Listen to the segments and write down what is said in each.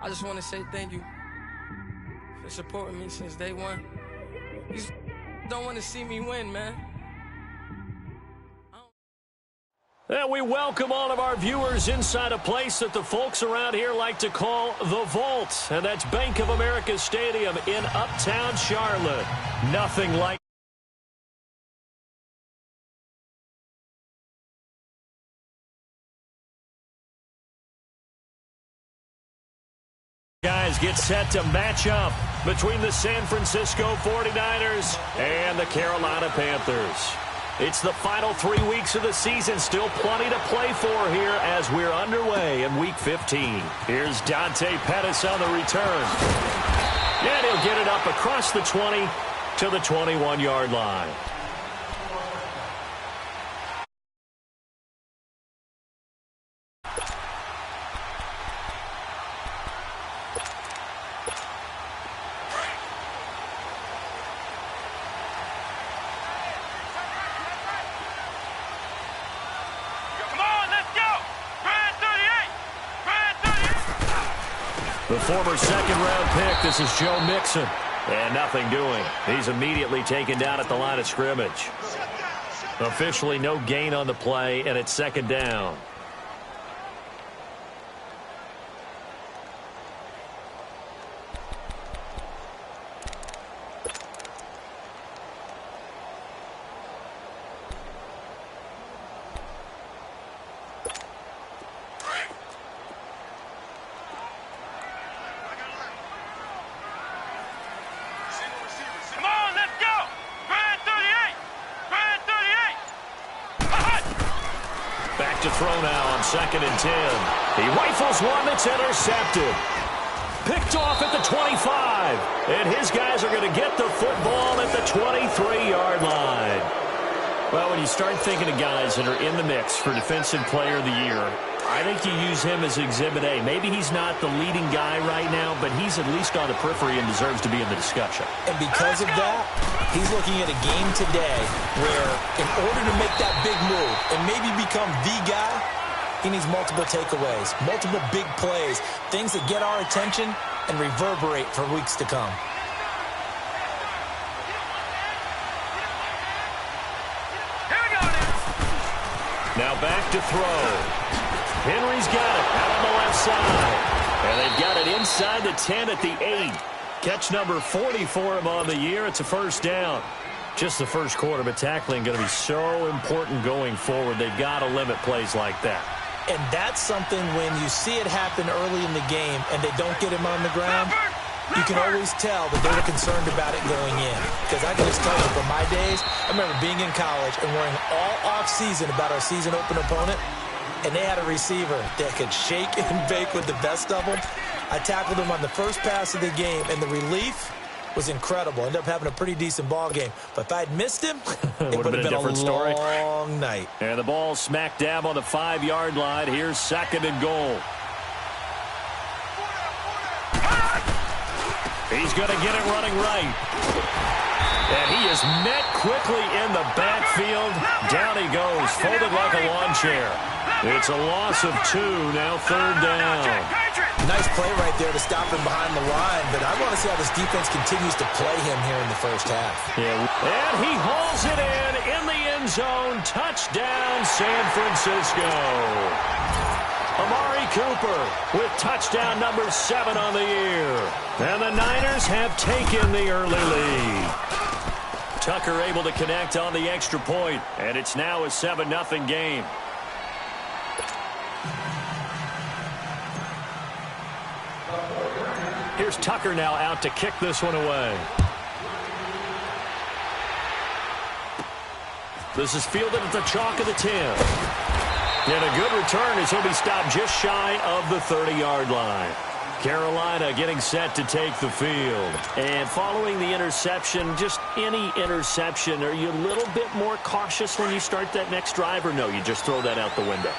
I just want to say thank you for supporting me since day one. You just don't want to see me win, man. And we welcome all of our viewers inside a place that the folks around here like to call the Vault. And that's Bank of America Stadium in Uptown Charlotte. Nothing like guys get set to match up between the San Francisco 49ers and the Carolina Panthers. It's the final 3 weeks of the season. Still plenty to play for here as we're underway in Week 15. Here's Dante Pettis on the return. And he'll get it up across the 20 to the 21-yard line. The former second-round pick, this is Joe Mixon. And nothing doing. He's immediately taken down at the line of scrimmage. Officially no gain on the play, and it's second down. To throw now on 2nd and 10. He rifles one that's intercepted. Picked off at the 25. And his guys are going to get the football at the 23-yard line. Well, when you start thinking of guys that are in the mix for Defensive Player of the Year, I think you use him as Exhibit A. Maybe he's not the leading guy right now, but he's at least on the periphery and deserves to be in the discussion. And because of that, he's looking at a game today where in order to make that big move and maybe become the guy, he needs multiple takeaways, multiple big plays, things that get our attention and reverberate for weeks to come. Now back to throw. Henry's got it out on the left side. And they've got it inside the 10 at the 8. Catch number 40 for him on the year. It's a first down. Just the first quarter, but tackling going to be so important going forward. They've got to limit plays like that. And that's something when you see it happen early in the game and they don't get him on the ground, you can always tell that they were concerned about it going in. Because I can just tell you from my days, I remember being in college and worrying all off-season about our season open opponent, and they had a receiver that could shake and bake with the best of them. I tackled him on the first pass of the game, and the relief was incredible. Ended up having a pretty decent ball game. But if I'd missed him, it would have been a different story. Long night. And the ball smack dab on the 5-yard line. Here's 2nd and goal. He's going to get it running right. And he is met quickly in the backfield. Down he goes, folded like a lawn chair. It's a loss of 2, now 3rd down. Nice play right there to stop him behind the line, but I want to see how this defense continues to play him here in the first half. Yeah. And he hauls it in the end zone. Touchdown, San Francisco. Amari Cooper with touchdown number 7 on the year. And the Niners have taken the early lead. Tucker able to connect on the extra point, and it's now a 7-0 game. Here's Tucker now out to kick this one away. This is fielded at the chalk of the 10. And a good return as he'll be stopped just shy of the 30-yard line. Carolina getting set to take the field. And following the interception, just any interception, are you a little bit more cautious when you start that next drive, or no, you just throw that out the window?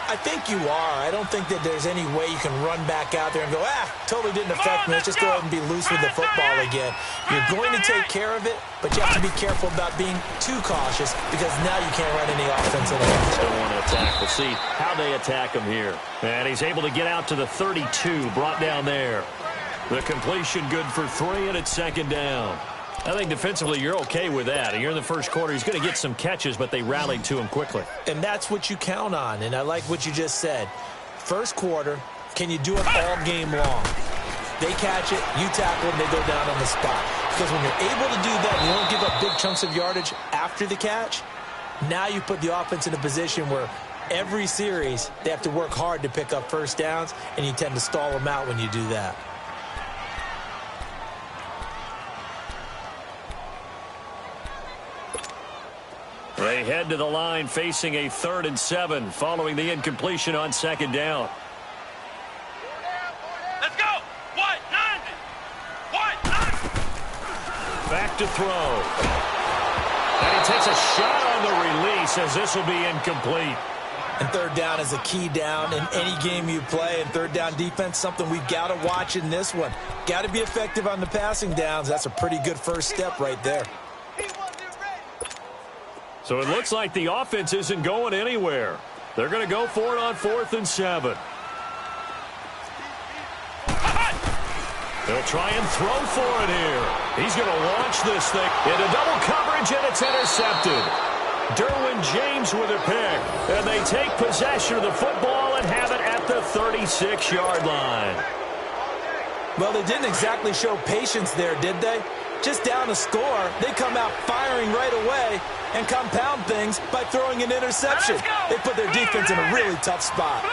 I think you are. I don't think that there's any way you can run back out there and go, totally didn't affect me. Let's just go ahead and be loose with the football again. You're going to take care of it, but you have to be careful about being too cautious because now you can't run any offense at all. Still want to attack. We'll see how they attack him here. And he's able to get out to the 32, brought down there. The completion good for 3, and it's second down. I think defensively you're okay with that. Here in the first quarter, he's going to get some catches, but they rallied to him quickly. And that's what you count on, and I like what you just said. First quarter, can you do it all game long? They catch it, you tackle it, and they go down on the spot. Because when you're able to do that and you don't give up big chunks of yardage after the catch, now you put the offense in a position where every series they have to work hard to pick up first downs, and you tend to stall them out when you do that. They head to the line facing a 3rd and 7 following the incompletion on second down. Let's go! What? 90! What? 90! Back to throw. And he takes a shot on the release as this will be incomplete. And third down is a key down in any game you play. And third down defense, something we've got to watch in this one. Got to be effective on the passing downs. That's a pretty good first step right there. So it looks like the offense isn't going anywhere. They're going to go for it on 4th and 7. They'll try and throw for it here. He's going to launch this thing into double coverage, and it's intercepted. Derwin James with a pick, and they take possession of the football and have it at the 36-yard line. Well, they didn't exactly show patience there, did they? Just down a score, they come out firing right away and compound things by throwing an interception. They put their defense in a really tough spot.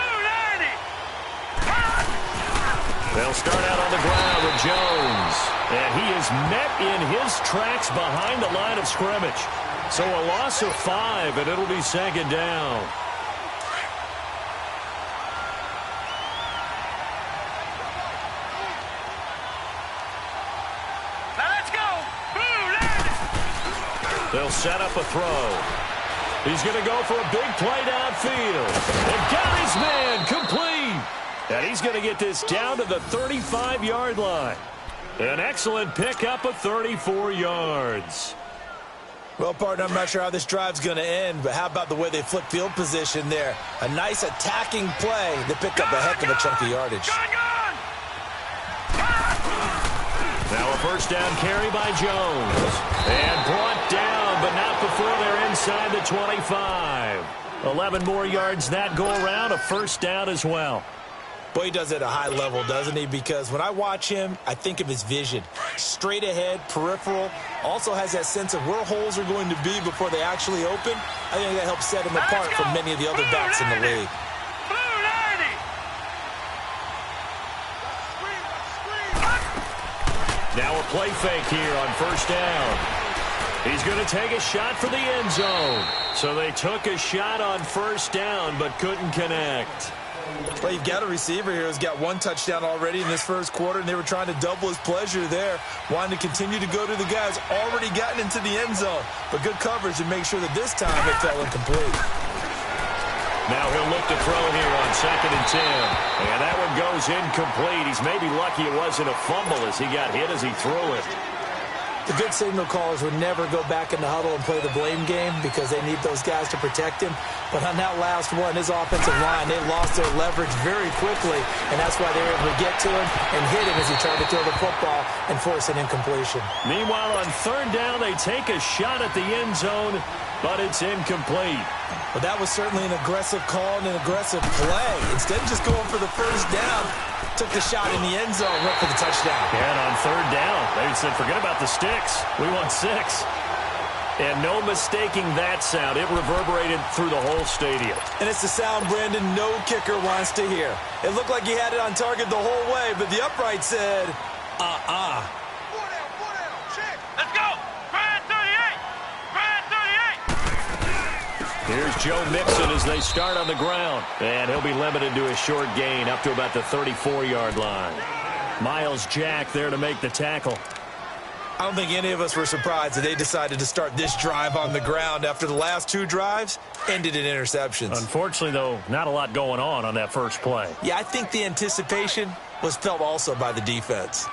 They'll start out on the ground with Jones. And he is met in his tracks behind the line of scrimmage. So a loss of 5, and it'll be second down. They'll set up a throw. He's going to go for a big play downfield. And got his man complete. And he's going to get this down to the 35-yard line. An excellent pickup of 34 yards. Well, partner, I'm not sure how this drive's going to end, but how about the way they flip field position there? A nice attacking play that picked up a heck of a chunk of yardage. Now a first down carry by Jones. And brought down, but not before they're inside the 25. 11 more yards that go around, a first down as well. Boy, he does it at a high level, doesn't he? Because when I watch him, I think of his vision. Straight ahead, peripheral. Also has that sense of where holes are going to be before they actually open. I think that helps set him apart from many of the other backs in the league. Now a play fake here on first down. He's going to take a shot for the end zone. So they took a shot on first down but couldn't connect. Well, you've got a receiver here who's got 1 touchdown already in this first quarter, and they were trying to double his pleasure there, wanting to continue to go to the guys already gotten into the end zone. But good coverage to make sure that this time it fell incomplete. Now he'll look to throw here on 2nd and 10. And that one goes incomplete. He's maybe lucky it wasn't a fumble as he got hit as he threw it. The good signal callers would never go back in the huddle and play the blame game because they need those guys to protect him. But on that last one, his offensive line, they lost their leverage very quickly, and that's why they were able to get to him and hit him as he tried to throw the football and force an incompletion. Meanwhile, on 3rd down, they take a shot at the end zone, but it's incomplete. Well, that was certainly an aggressive call and an aggressive play. Instead of just going for the first down, took the shot in the end zone, went for the touchdown. And on 3rd down, they said, forget about the sticks. We want 6. And no mistaking that sound. It reverberated through the whole stadium. And it's the sound Brandon no kicker wants to hear. It looked like he had it on target the whole way, but the upright said, uh-uh. Check. Let's go. Brad 38. Brad 38. Here's Joe Mixon as they start on the ground. And he'll be limited to a short gain up to about the 34-yard line. Miles Jack there to make the tackle. I don't think any of us were surprised that they decided to start this drive on the ground after the last 2 drives ended in interceptions. Unfortunately, though, not a lot going on that first play. Yeah, I think the anticipation was felt also by the defense.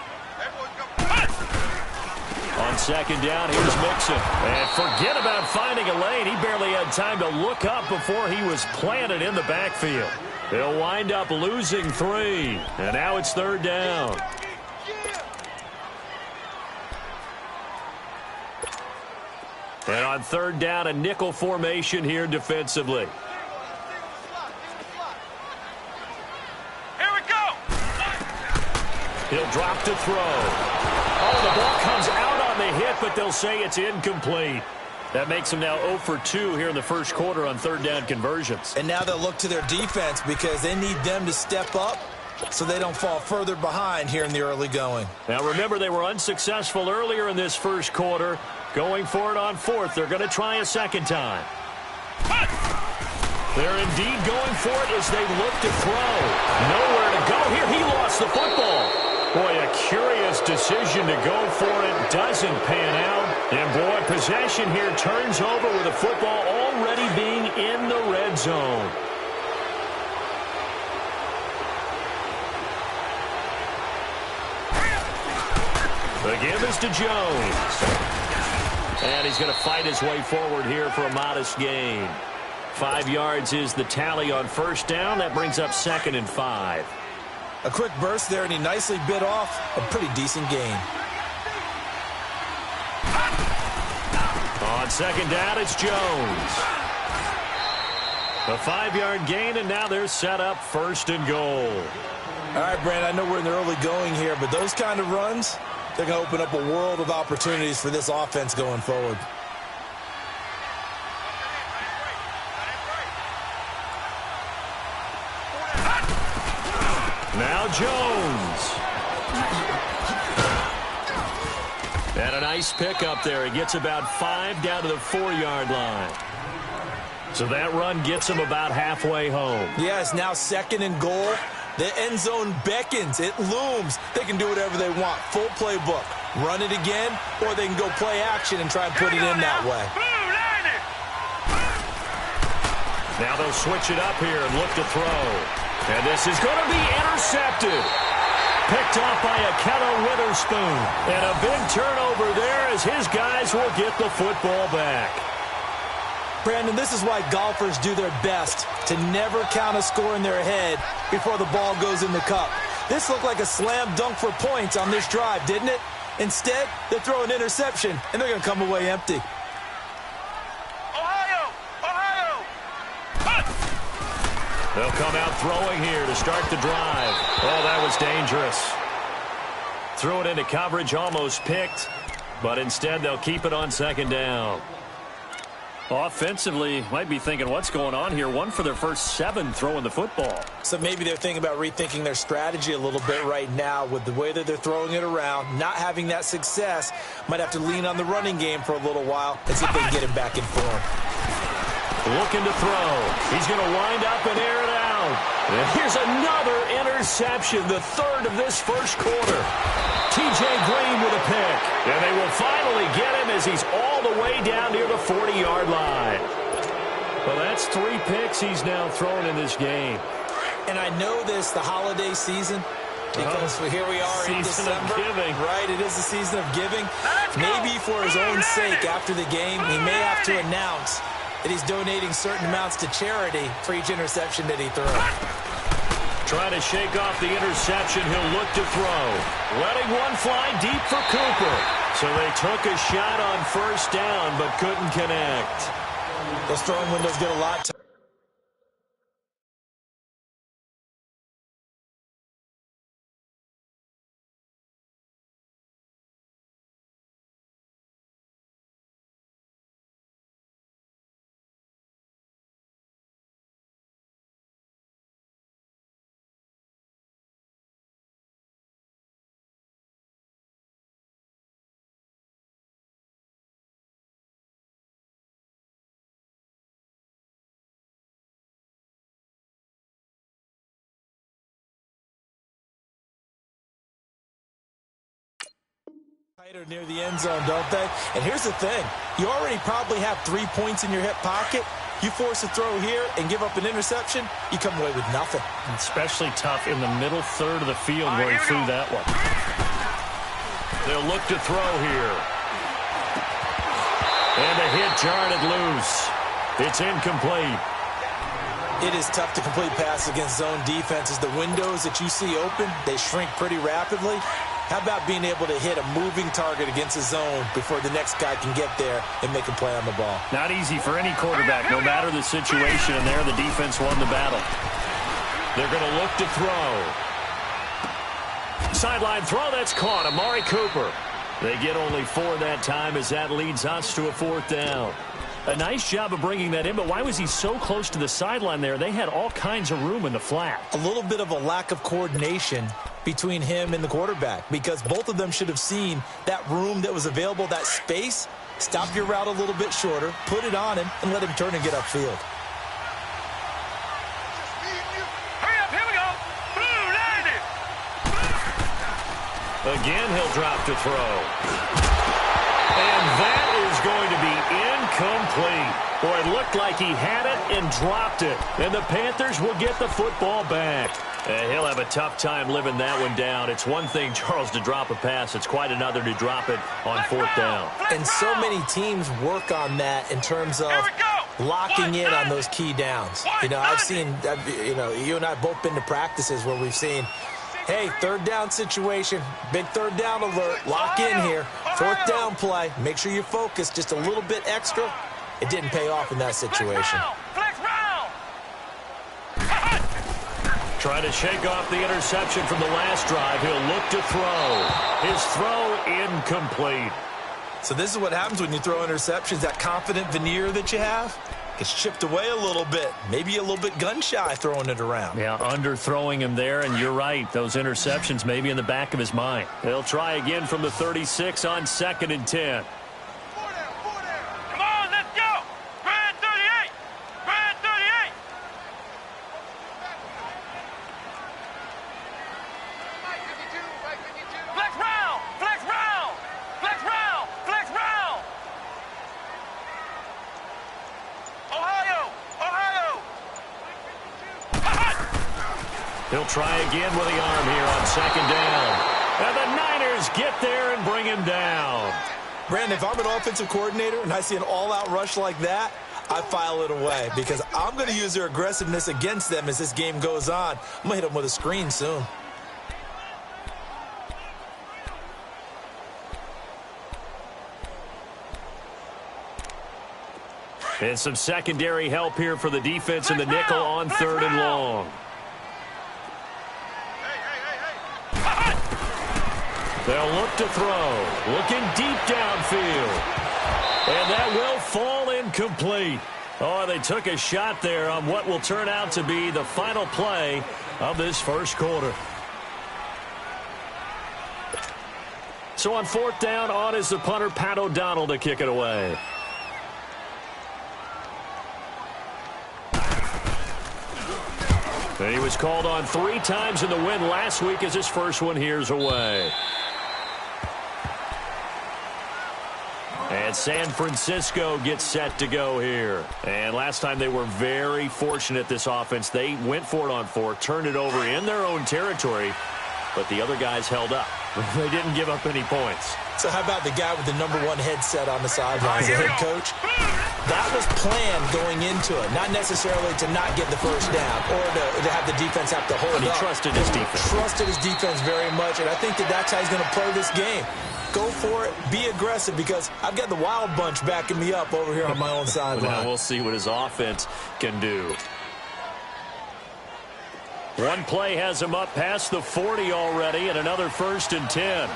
On second down, here's Mixon. And forget about finding a lane. He barely had time to look up before he was planted in the backfield. They'll wind up losing 3. And now it's third down. And on third down, a nickel formation here defensively. Here we go. He'll drop to throw. Oh, the ball comes out on the hit, but they'll say it's incomplete. That makes them now 0 for 2 here in the first quarter on third down conversions. And now they'll look to their defense because they need them to step up so they don't fall further behind here in the early going. Now, remember, they were unsuccessful earlier in this first quarter. Going for it on fourth. They're going to try a second time. They're indeed going for it as they look to throw. Nowhere to go here. He lost the football. Boy, a curious decision to go for it. Doesn't pan out. And, boy, possession here turns over with the football already being in the red zone. The give is to Jones. And he's going to fight his way forward here for a modest gain. 5 yards is the tally on first down. That brings up 2nd and 5. A quick burst there, and he nicely bit off a pretty decent gain. On second down, it's Jones. A 5-yard gain, and now they're set up 1st and goal. All right, Brandon, I know we're in the early going here, but those kind of runs, they're going to open up a world of opportunities for this offense going forward. Now Jones. And a nice pickup there. He gets about 5 down to the 4-yard line. So that run gets him about halfway home. Yeah, it's now 2nd and goal. The end zone beckons. It looms. They can do whatever they want. Full playbook. Run it again, or they can go play action and try and put it in that way. Now they'll switch it up here and look to throw. And this is going to be intercepted. Picked off by Akella Witherspoon. And a big turnover there as his guys will get the football back. Brandon, this is why golfers do their best to never count a score in their head before the ball goes in the cup. This looked like a slam dunk for points on this drive, didn't it? Instead, they throw an interception, and they're going to come away empty. They'll come out throwing here to start the drive. Oh, that was dangerous. Threw it into coverage, almost picked, but instead they'll keep it on second down. Offensively, might be thinking, what's going on here? 1 for their first 7 throwing the football. So maybe they're thinking about rethinking their strategy a little bit right now with the way that they're throwing it around, not having that success. Might have to lean on the running game for a little while and see if they can get him back in form. Looking to throw. He's going to wind up and air it out. And here's another interception, the 3rd of this first quarter. T.J. Green with a pick. And they will finally get him as he's all the way down near the 40-yard line. Well, that's 3 picks he's now thrown in this game. And I know this, the holiday season, because here we are in December. Giving. Right, it is the season of giving. Maybe for his own sake after the game, he may have to announce that he's donating certain amounts to charity for each interception that he throws. Trying to shake off the interception, he'll look to throw. Letting one fly deep for Cooper. So they took a shot on first down, but couldn't connect. Those throwing windows get a lot Tighter near the end zone, don't they? And here's the thing. You already probably have 3 points in your hip pocket. You force a throw here and give up an interception, you come away with nothing. Especially tough in the middle third of the field where he threw that one. They'll look to throw here. And a hit jarred it loose. It's incomplete. It is tough to complete passes against zone defenses. The windows that you see open, they shrink pretty rapidly. How about being able to hit a moving target against a zone before the next guy can get there and make a play on the ball? Not easy for any quarterback, no matter the situation, and there the defense won the battle. They're going to look to throw. Sideline throw, that's caught. Amari Cooper. They get only 4 that time as that leads us to a 4th down. A nice job of bringing that in, but why was he so close to the sideline there? They had all kinds of room in the flat. A little bit of a lack of coordination between him and the quarterback, because both of them should have seen that room that was available, that space. Stop your route a little bit shorter, put it on him, and let him turn and get upfield. Hurry up, here we go. Blue, 90. Again, he'll drop to throw. And that is going to be incomplete. Boy, it looked like he had it and dropped it. And the Panthers will get the football back. He'll have a tough time living that one down. It's one thing, Charles, to drop a pass. It's quite another to drop it on 4th down. And so many teams work on that in terms of locking in on those key downs. You know, I've seen, you and I have both been to practices where we've seen, hey, 3rd down situation, big 3rd down alert, lock in here, 4th down play, make sure you focus just a little bit extra. It didn't pay off in that situation. Trying to shake off the interception from the last drive. He'll look to throw. His throw incomplete. So this is what happens when you throw interceptions. That confident veneer that you have gets chipped away a little bit. Maybe a little bit gun-shy throwing it around. Yeah, underthrowing him there, and you're right. Those interceptions may be in the back of his mind. They'll try again from the 36 on 2nd and 10. Come on, let's go. Grand 38. Grand 38. Flex round. Flex round. Flex round. Flex round. Ohio. Ohio. He'll try again with the arm here on 2nd down. And the Niners get there and bring him down. Brandon, if I'm an offensive coordinator and I see an all-out rush like that, I file it away because I'm going to use their aggressiveness against them as this game goes on. I'm going to hit them with a screen soon. And some secondary help here for the defense in the nickel on 3rd and long. They'll look to throw. Looking deep downfield. And that will fall incomplete. Oh, they took a shot there on what will turn out to be the final play of this first quarter. So on 4th down, on is the punter, Pat O'Donnell, to kick it away. And he was called on 3 times in the win last week as his first one here's away. And San Francisco gets set to go here. And last time they were very fortunate, this offense. They went for it on 4, turned it over in their own territory, but the other guys held up. They didn't give up any points. So how about the guy with the #1 headset on the sidelines, the head coach? That was planned going into it, not necessarily to not get the first down or to have the defense have to hold up. But he trusted his defense. Trusted his defense very much, and I think that's how he's going to play this game. Go for it, be aggressive, because I've got the wild bunch backing me up over here on my own sideline. Now we'll see what his offense can do. One play has him up past the 40 already, and another 1st and 10.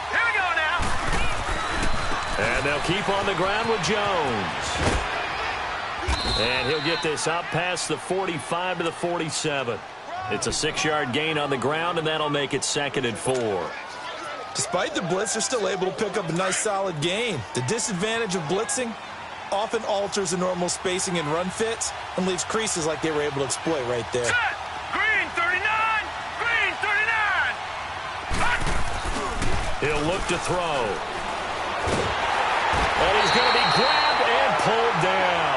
Here we go now. And they'll keep on the ground with Jones. And he'll get this up past the 45 to the 47. It's a 6-yard gain on the ground, and that'll make it 2nd and 4. Despite the blitz, they're still able to pick up a nice, solid gain. The disadvantage of blitzing often alters the normal spacing and run fits and leaves creases like they were able to exploit right there. Set. Green 39. Green 39. He'll look to throw. And he's going to be grabbed and pulled down.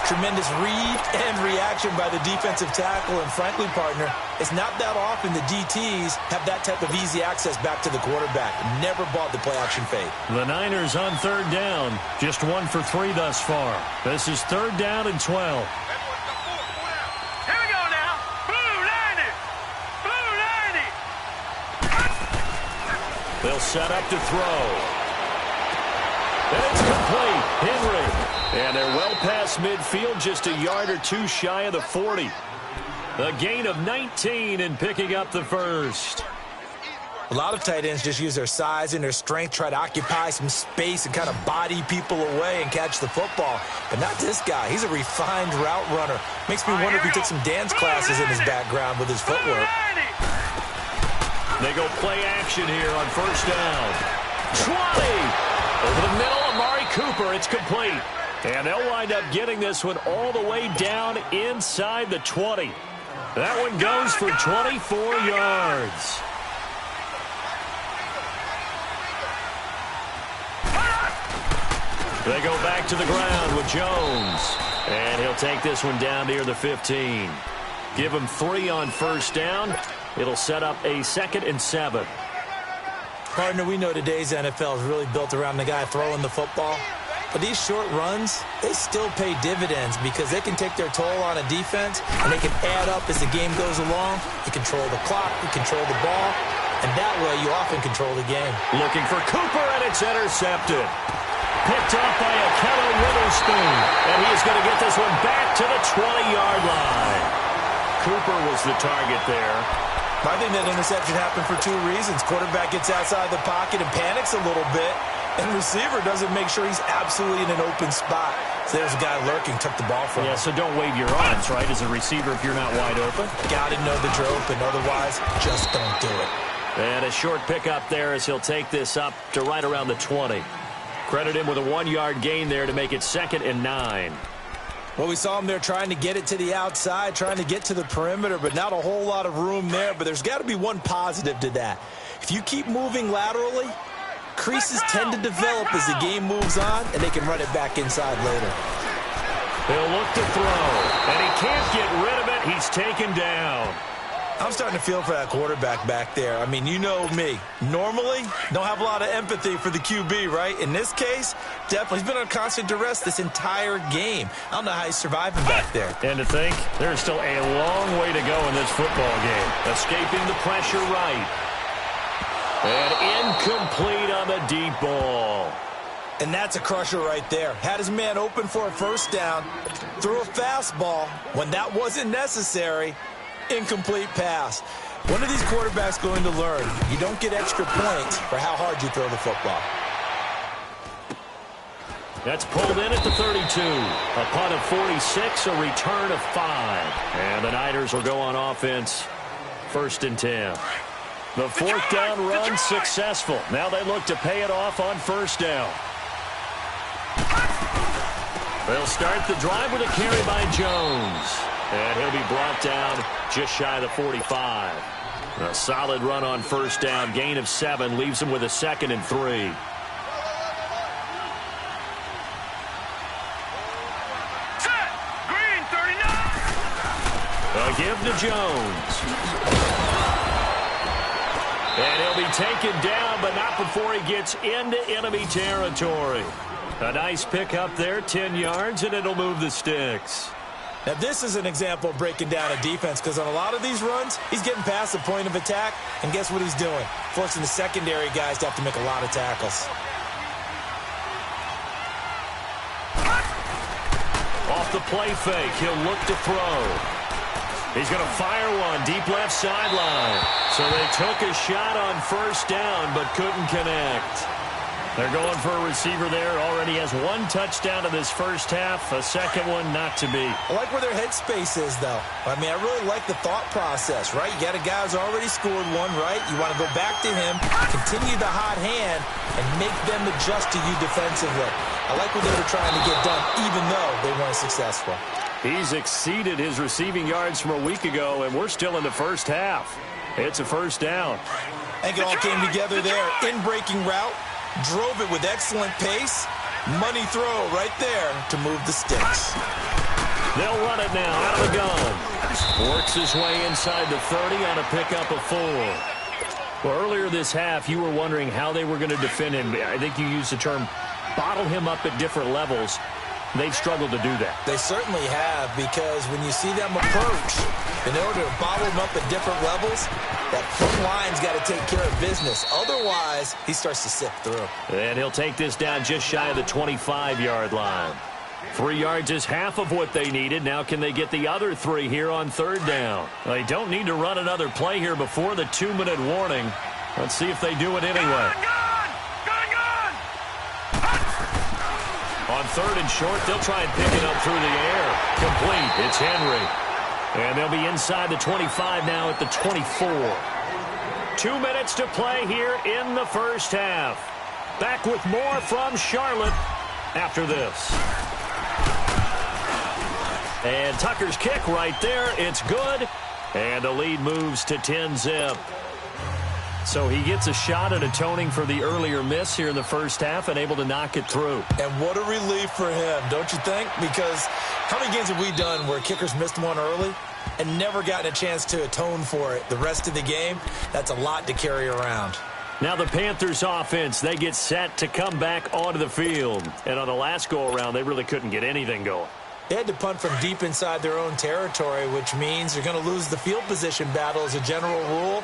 Tremendous read and reaction by the defensive tackle. And frankly, partner, it's not that often the DTs have that type of easy access back to the quarterback. Never bought the play-action fake. The Niners on third down. Just 1 for 3 thus far. This is third down and 12. Here we go now. Blue 90. Blue 90. They'll set up to throw. And it's complete. Henry. And they're well past midfield, just a yard or two shy of the 40. A gain of 19 and picking up the first. A lot of tight ends just use their size and their strength, try to occupy some space and kind of body people away and catch the football. But not this guy. He's a refined route runner. Makes me wonder if he took some dance classes in his background with his footwork. They go play action here on first down. 20! Over the middle, Amari Cooper. It's complete. And they'll wind up getting this one all the way down inside the 20. That one goes for 24 yards. They go back to the ground with Jones. And he'll take this one down near the 15. Give him 3 on first down. It'll set up a 2nd and 7. Partner, we know today's NFL is really built around the guy throwing the football. But these short runs, they still pay dividends because they can take their toll on a defense, and they can add up as the game goes along. You control the clock, you control the ball, and that way you often control the game. Looking for Cooper, and it's intercepted. Picked up by Akello Witherspoon, and he is going to get this one back to the 20-yard line. Cooper was the target there. I think that interception happened for 2 reasons. Quarterback gets outside the pocket and panics a little bit, and receiver doesn't make sure he's absolutely in an open spot. So there's a guy lurking, took the ball from him. Yeah, so don't wave your arms, right, as a receiver if you're not wide open. Got to know that you're open. Otherwise, just don't do it. And a short pickup there as he'll take this up to right around the 20. Credit him with a 1-yard gain there to make it 2nd and 9. Well, we saw him there trying to get it to the outside, trying to get to the perimeter, but not a whole lot of room there. But there's got to be one positive to that. If you keep moving laterally, creases tend to develop as the game moves on, and they can run it back inside later. He'll look to throw, and he can't get rid of it. He's taken down. I'm starting to feel for that quarterback back there. I mean, you know me. Normally, don't have a lot of empathy for the QB, right? In this case, definitely. He's been on constant duress this entire game. I don't know how he's surviving back there. And to think, there's still a long way to go in this football game. Escaping the pressure right. And incomplete on the deep ball. And that's a crusher right there. Had his man open for a first down, threw a fastball when that wasn't necessary. Incomplete pass. When are these quarterbacks going to learn? You don't get extra points for how hard you throw the football. That's pulled in at the 32. A punt of 46, a return of 5. And the Niners will go on offense. 1st and 10. The 4th down run successful. Now they look to pay it off on first down. They'll start the drive with a carry by Jones. And he'll be brought down just shy of the 45. A solid run on first down. Gain of 7 leaves him with a 2nd and 3. Set. Green 39. A give to Jones. And he'll be taken down, but not before he gets into enemy territory. A nice pickup there, 10 yards, and it'll move the sticks. Now, this is an example of breaking down a defense because on a lot of these runs, he's getting past the point of attack, and guess what he's doing? Forcing the secondary guys to have to make a lot of tackles. Off the play fake, he'll look to throw. He's going to fire one deep left sideline. So they took a shot on first down but couldn't connect. They're going for a receiver there. Already has 1 touchdown in this first half. A second one not to be. I like where their headspace is, though. I mean, I really like the thought process, right? You got a guy who's already scored 1, right? You want to go back to him, continue the hot hand, and make them adjust to you defensively. I like what they were trying to get done, even though they weren't successful. He's exceeded his receiving yards from a week ago, and we're still in the first half. It's a first down. I think it all came together there. In-breaking route, drove it with excellent pace. Money throw right there to move the sticks. They'll run it now out of the gun. Works his way inside the 30 on a pickup of 4. Well, earlier this half, you were wondering how they were going to defend him. I think you used the term bottle him up at different levels. They've struggled to do that. They certainly have, because when you see them approach, in order to bottle them up at different levels, that front line's got to take care of business. Otherwise, he starts to sift through. And he'll take this down just shy of the 25-yard line. 3 yards is half of what they needed. Now can they get the other 3 here on 3rd down? They don't need to run another play here before the 2-minute warning. Let's see if they do it anyway. On 3rd and short, they'll try and pick it up through the air. Complete. It's Henry. And they'll be inside the 25 now at the 24. 2 minutes to play here in the first half. Back with more from Charlotte after this. And Tucker's kick right there. It's good. And the lead moves to 10-zip. So he gets a shot at atoning for the earlier miss here in the first half and able to knock it through. And what a relief for him, don't you think? Because how many games have we done where kickers missed one early and never gotten a chance to atone for it the rest of the game? That's a lot to carry around. Now the Panthers offense, they get set to come back onto the field. And on the last go-around, they really couldn't get anything going. They had to punt from deep inside their own territory, which means they're going to lose the field position battle as a general rule.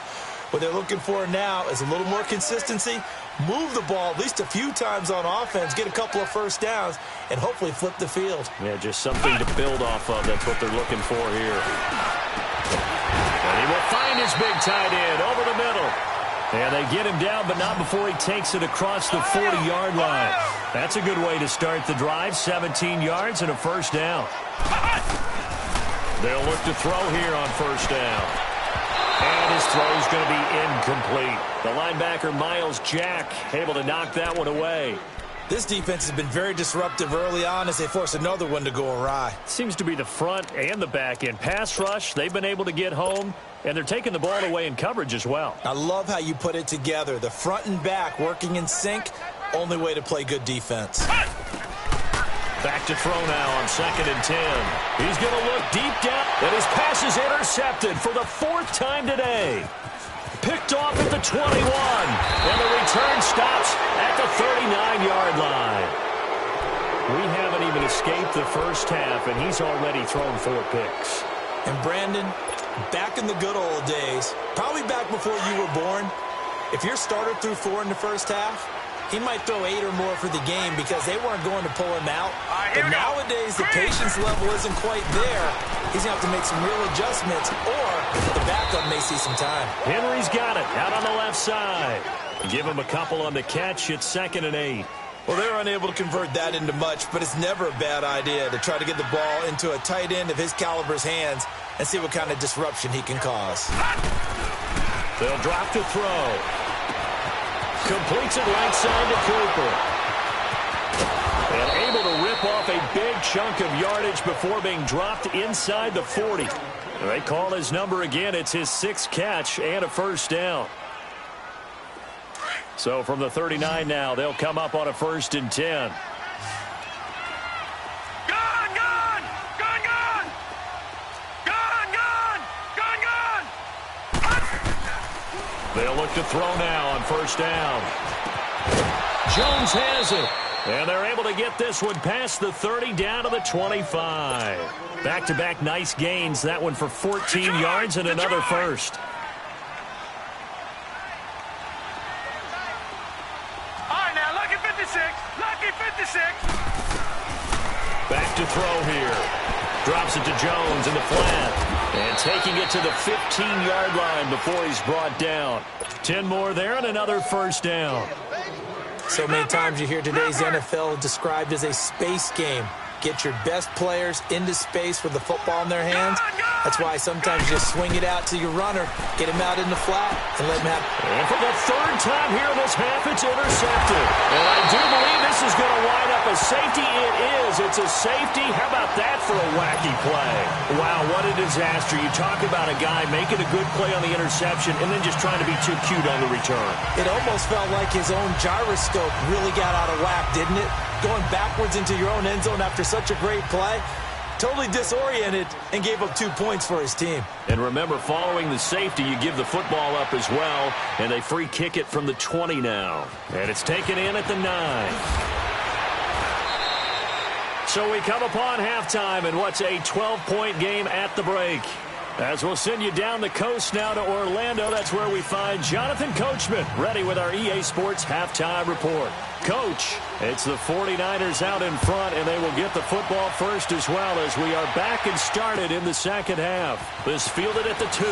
What they're looking for now is a little more consistency, move the ball at least a few times on offense, get a couple of first downs, and hopefully flip the field. Yeah, just something to build off of. That's what they're looking for here. And he will find his big tight end over the middle. And they get him down, but not before he takes it across the 40-yard line. That's a good way to start the drive, 17 yards and a first down. They'll look to throw here on first down. And his throw is going to be incomplete. The linebacker, Miles Jack, able to knock that one away. This defense has been very disruptive early on as they force another one to go awry. Seems to be the front and the back end. Pass rush, they've been able to get home, and they're taking the ball away in coverage as well. I love how you put it together. The front and back working in sync, only way to play good defense. Back to throw now on 2nd and 10. He's going to look deep down, and his pass is intercepted for the 4th time today. Picked off at the 21, and the return stops at the 39-yard line. We haven't even escaped the first half, and he's already thrown 4 picks. And Brandon, back in the good old days, probably back before you were born, if your starter threw 4 in the first half, he might throw 8 or more for the game because they weren't going to pull him out. But nowadays, the patience level isn't quite there. He's going to have to make some real adjustments, or the backup may see some time. Henry's got it out on the left side. Give him a couple on the catch. It's 2nd and 8. Well, they're unable to convert that into much, but it's never a bad idea to try to get the ball into a tight end of his caliber's hands and see what kind of disruption he can cause. They'll drop to throw. Completes it right side to Cooper. And able to rip off a big chunk of yardage before being dropped inside the 40. They call his number again. It's his 6th catch and a first down. So from the 39 now, they'll come up on a 1st and 10. They'll look to throw now on 1st down. Jones has it. And they're able to get this one past the 30 down to the 25. Back-to-back nice gains. That one for 14 yards and another first. All right, now, lucky 56. Lucky 56. Back to throw here. Drops it to Jones in the flat. And taking it to the 15-yard line before he's brought down. 10 more there and another first down. So many times you hear today's NFL described as a space game. Get your best players into space with the football in their hands, That's why sometimes you just swing it out to your runner, get him out in the flat, and let him have it. And for the third time here in this half, it's intercepted. And I do believe this is going to wind up a safety. It is. It's a safety. How about that for a wacky play? Wow, what a disaster. You talk about a guy making a good play on the interception and then just trying to be too cute on the return. It almost felt like his own gyroscope really got out of whack, didn't it? Going backwards into your own end zone after such a great play. Totally disoriented and gave up 2 points for his team. And remember, following the safety, you give the football up as well, and they free kick it from the 20 now. And it's taken in at the 9. So we come upon halftime in what's a 12-point game at the break. As we'll send you down the coast now to Orlando, that's where we find Jonathan Coachman ready with our EA Sports Halftime Report. Coach, it's the 49ers out in front, and they will get the football first as well as we are back and started in the second half. This fielded at the 2.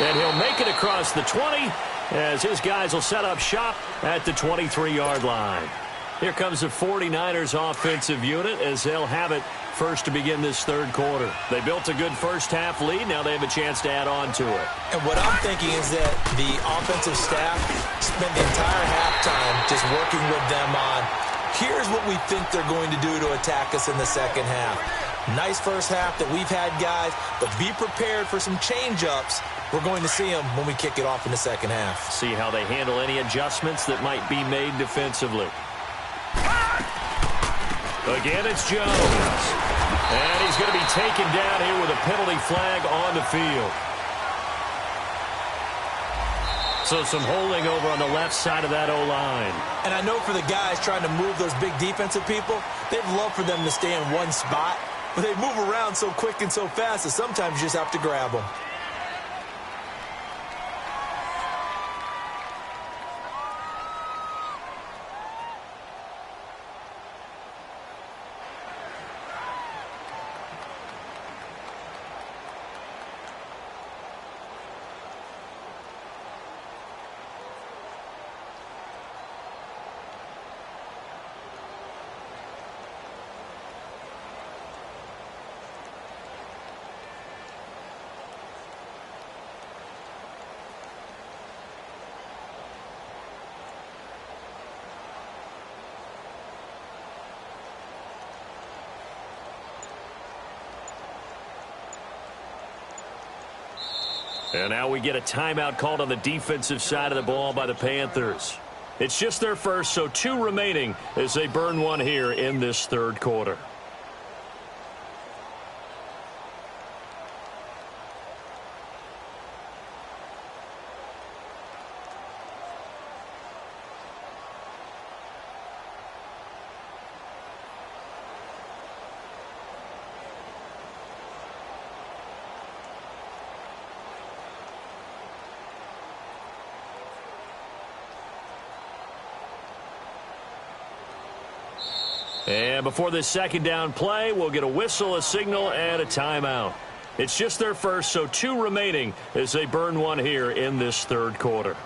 And he'll make it across the 20 as his guys will set up shop at the 23-yard line. Here comes the 49ers offensive unit as they'll have it first to begin this third quarter. They built a good first-half lead. Now they have a chance to add on to it. And what I'm thinking is that the offensive staff spent the entire halftime just working with them on, here's what we think they're going to do to attack us in the second half. Nice first half that we've had, guys, but be prepared for some change-ups. We're going to see them when we kick it off in the second half. See how they handle any adjustments that might be made defensively. Again, it's Jones. And he's going to be taken down here with a penalty flag on the field. So some holding over on the left side of that O-line. And I know for the guys trying to move those big defensive people, they'd love for them to stay in one spot. But they move around so quick and so fast that sometimes you just have to grab them. And now we get a timeout called on the defensive side of the ball by the Panthers. It's just their first, so 2 remaining as they burn one here in this third quarter. And before this second down play, we'll get a whistle, a signal, and a timeout. It's just their first, so 2 remaining as they burn one here in this third quarter.